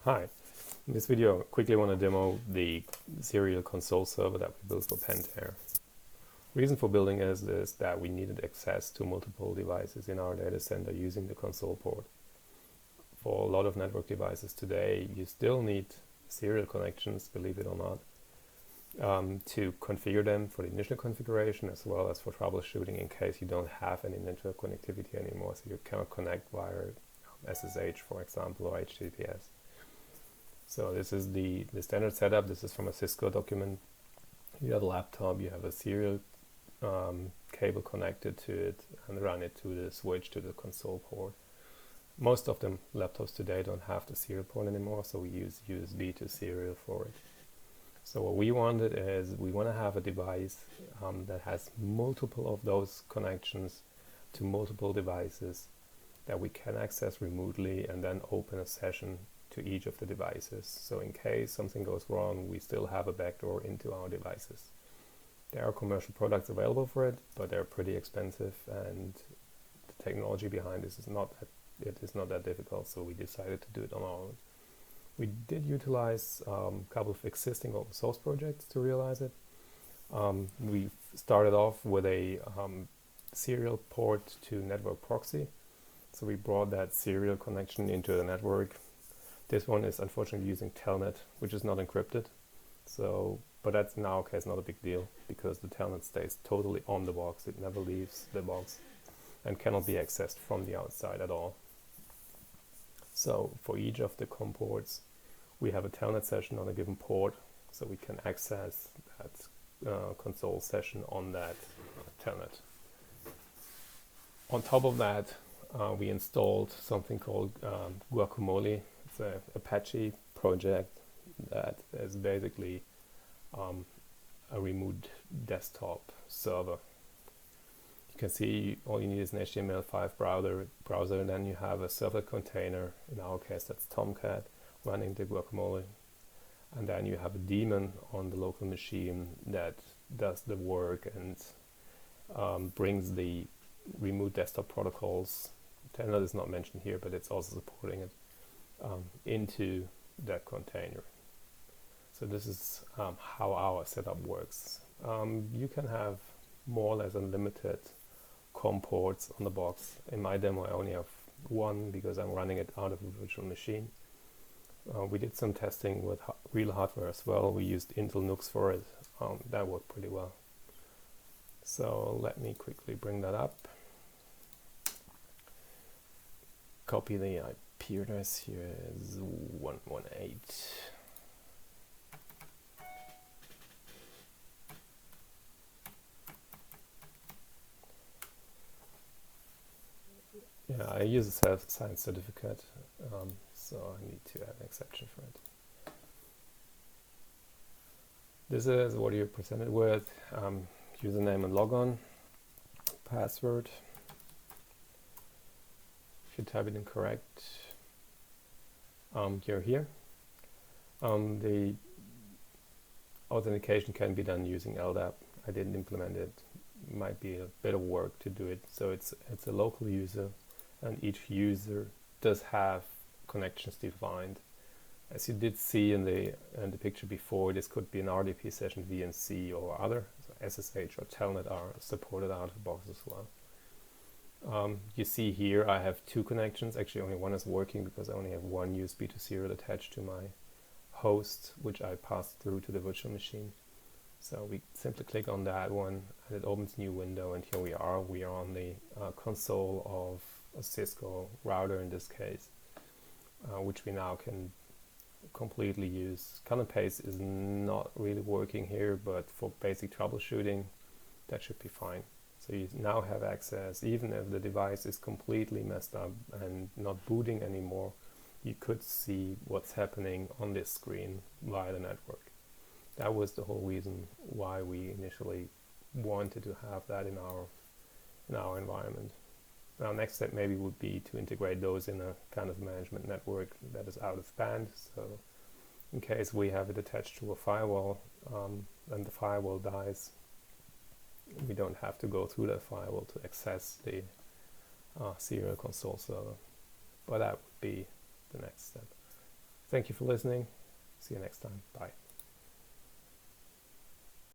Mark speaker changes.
Speaker 1: Hi, in this video I quickly want to demo the serial console server that we built for Pentair. Reason for building is that we needed access to multiple devices in our data center using the console port. For a lot of network devices today, you still need serial connections, believe it or not, to configure them for the initial configuration as well as for troubleshooting in case you don't have any network connectivity anymore, so you cannot connect via SSH, for example, or HTTPS. So this is the standard setup. This is from a Cisco document. You have a laptop, you have a serial cable connected to it and run it to the switch to the console port. Most of them laptops today don't have the serial port anymore, so we use USB to serial for it. So what we wanted is we want to have a device that has multiple of those connections to multiple devices that we can access remotely and then open a session to each of the devices. So in case something goes wrong, we still have a backdoor into our devices. There are commercial products available for it, but they're pretty expensive, and the technology behind this is not that difficult, so we decided to do it on our own. We did utilize a couple of existing open source projects to realize it. We started off with a serial port to network proxy. So we brought that serial connection into the network. This one is unfortunately using Telnet, which is not encrypted. So, but that's in our case not a big deal because the Telnet stays totally on the box. It never leaves the box and cannot be accessed from the outside at all. So for each of the COM ports, we have a Telnet session on a given port, so we can access that console session on that Telnet. On top of that, we installed something called Guacamole. It's an Apache project that is basically a remote desktop server. You can see all you need is an HTML5 browser, and then you have a servlet container. In our case, that's Tomcat running the Guacamole, and then you have a daemon on the local machine that does the work and brings the remote desktop protocols. Telnet is not mentioned here, but it's also supporting it into that container. So this is how our setup works. You can have more or less unlimited COM ports on the box. In my demo I only have one because I'm running it out of a virtual machine. We did some testing with real hardware as well. We used Intel NUCs for it. That worked pretty well. So let me quickly bring that up. Copy the IP address. Here is 118. Yeah, I use a self-signed certificate, so I need to add an exception for it. This is what you're presented with. Username and logon, password. If you type it incorrect, you're here. The authentication can be done using LDAP. I didn't implement it. Might be a bit of work to do it. So it's a local user, and each user does have connections defined. As you did see in the picture before, this could be an RDP session, VNC or other. So SSH or Telnet are supported out of the box as well. You see here I have two connections. Actually only one is working because I only have one USB to serial attached to my host, which I passed through to the virtual machine. So we simply click on that one and it opens a new window, and here we are. We are on the console of a Cisco router in this case, which we now can completely use. Cut and paste is not really working here, but for basic troubleshooting that should be fine. So you now have access, even if the device is completely messed up and not booting anymore, you could see what's happening on this screen via the network. That was the whole reason why we initially wanted to have that in our environment. Now, next step maybe would be to integrate those in a kind of management network that is out of band. So in case we have it attached to a firewall and the firewall dies, we don't have to go through that firewall to access the serial console server. But that would be the next step. Thank you for listening. See you next time. Bye.